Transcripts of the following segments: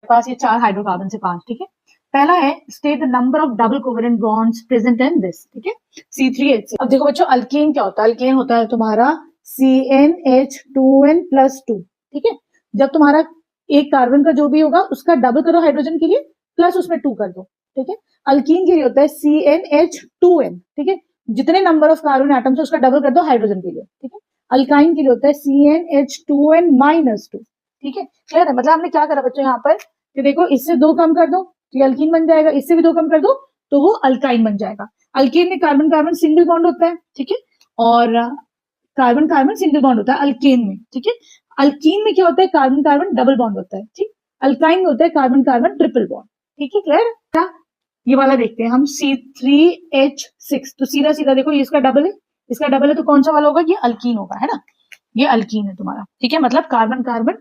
पास ये 4 हाइड्रोकार्बन से 5, ठीक है। पहला है state the number of double covalent bonds present in this, ठीक है, C3H6। अब देखो बच्चों अल्कीन क्या होता है, अल्कीन होता है तुम्हारा CnH2n+2, ठीक है। जब तुम्हारा एक कार्बन का जो भी होगा उसका डबल करो हाइड्रोजन के लिए, प्लस उसमें 2 कर दो, ठीक है। अल्कीन के लिए होता है CnH2n, ठीक है, जितने नंबर ऑफ कार्बन एटम्स है उसका डबल कर दो हाइड्रोजन के लिए, ठीक है। अल्काइन के लिए होता है CnH2n-2, ठीक है। क्लियर है, मतलब हमने क्या करा बच्चों यहाँ पर कि देखो इससे 2 कम कर दो तो ये अल्कीन बन जाएगा, इससे भी 2 कम कर दो तो वो अल्काइन बन जाएगा। अल्कीन में कार्बन कार्बन सिंगल बॉन्ड होता है, ठीक है, और कार्बन कार्बन सिंगल बॉन्ड होता है अल्केन में, ठीक है। अल्कीन में क्या होता है, कार्बन कार्बन डबल बॉन्ड होता है, ठीक। अल्काइन में होता है कार्बन कार्बन ट्रिपल बॉन्ड, ठीक है। क्लियर क्या, ये वाला देखते हैं हम C3H6, तो सीधा सीधा देखो ये इसका डबल है, इसका डबल है तो कौन सा वाला होगा, ये अल्कीन होगा, है ना। ये अल्कीन है तुम्हारा, ठीक है, मतलब carbon carbon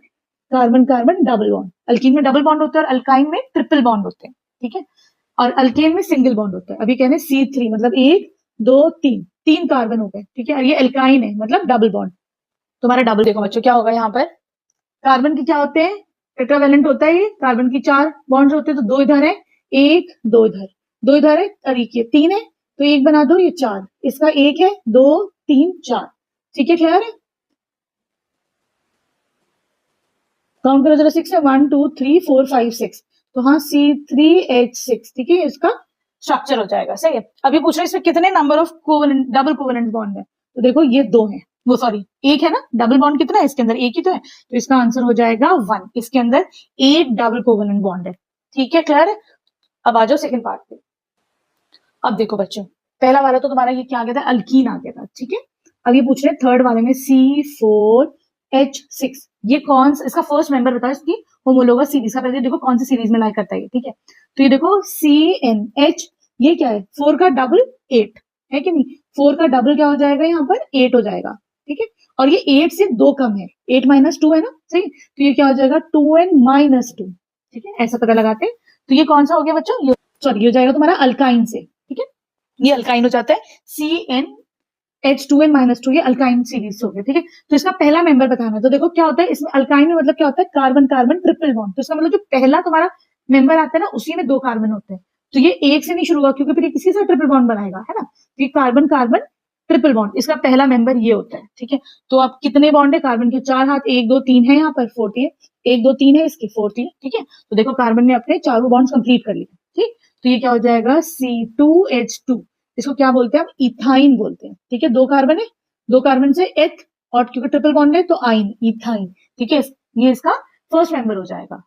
carbon carbon double bond. Alkyne में डबल बॉन्ड होता है और अल्काइन में ट्रिपल बॉन्ड होते हैं, ठीक है, और अल्केन में सिंगल बॉन्ड होता है। अभी कहने C3 मतलब 1 2 3, 3 कार्बन हो गए, ठीक है, और ये एल्काइन है मतलब डबल बॉन्ड तुम्हारा डबल। देखो बच्चों क्या होगा यहाँ पर, कार्बन के क्या होते हैं, टेट्रावेलेंट होता है ये, कार्बन की 4 बॉन्ड्स होते हैं, तो 2 इधर है 1 2 इधर, 2 इधर है और ये 3 है तो 1 बना दो, ये 4, इसका 1 है 2 3 4, ठीक है। क्लियर है, काउंट करो जरा 6 है, 1 2 3 4 5 6, तो हाँ C3H6, ठीक है, इसका स्ट्रक्चर हो जाएगा। सही है। अभी पूछ रहे हैं इसमें कितने number of covalent double covalent bond है, तो देखो ये 2 है, वो सॉरी 1 है ना, डबल बॉन्ड कितना है इसके अंदर, 1 ही तो है, तो इसका आंसर हो जाएगा 1। इसके अंदर 8 डबल कोवेलेंट बॉन्ड है, ठीक है। क्लियर है, अब आ जाओ सेकंड पार्ट पे। अब देखो बच्चों पहला वाला तो तुम्हारा ये क्या आ गया था, अल्कीन आ गया था, ठीक है। अब ये पूछ रहे हैं थर्ड वाले में C4H6, ये कौन सा, इसका फर्स्ट मेंबर बताओ इसकी होमोलोगस सीरीज का, पहले देखो कौन सी सीरीज में लाई करता है, ठीक है। तो ये देखो CnH, ये क्या है 4 का डबल 8 है कि नहीं, 4 का डबल क्या हो जाएगा यहाँ पर 8 हो जाएगा, ठीक है, और ये 8 से 2 कम है, 8-2 है ना, सही, तो ये क्या हो जाएगा 2n-2, ठीक है, ऐसा पता लगाते हैं। तो ये कौन सा हो गया बच्चों, ये सॉरी ये हो जाएगा तुम्हारा अल्काइन से, ठीक है, ये अल्काइन हो जाता है CnH2n-2, ये अल्काइन सीरीज हो गया, ठीक है। तो इसका पहला मेंबर बताना है, तो देखो क्या होता है इसमें अल्काइन में, मतलब क्या होता है कार्बन कार्बन ट्रिपल बॉन्ड, तो इसका मतलब जो पहला तुम्हारा मेंबर आता है ना उसी में 2 कार्बन होते हैं, तो ये 1 से नहीं शुरू होगा क्योंकि फिर ये किसी से ट्रिपल बॉन्ड बनाएगा, है ना, तो ये कार्बन कार्बन ट्रिपल बॉन्ड, इसका पहला मेंबर ये होता है, ठीक है। तो अब कितने बॉन्ड है, कार्बन के 4 हाथ, 1 2 3 है, यहाँ पर 4th है, 1 2 3 है, इसकी 4th है, ठीक है। तो देखो कार्बन ने अपने चारों बॉन्ड कंप्लीट कर लिए, ठीक, तो ये क्या हो जाएगा C2H2, इसको क्या बोलते हैं हम, इथाइन बोलते हैं, ठीक है। 2 कार्बन है, 2 कार्बन से एथ, और क्योंकि ट्रिपल बॉन्ड है तो आइन, इथाइन, ठीक है, ये इसका फर्स्ट मेंबर हो जाएगा।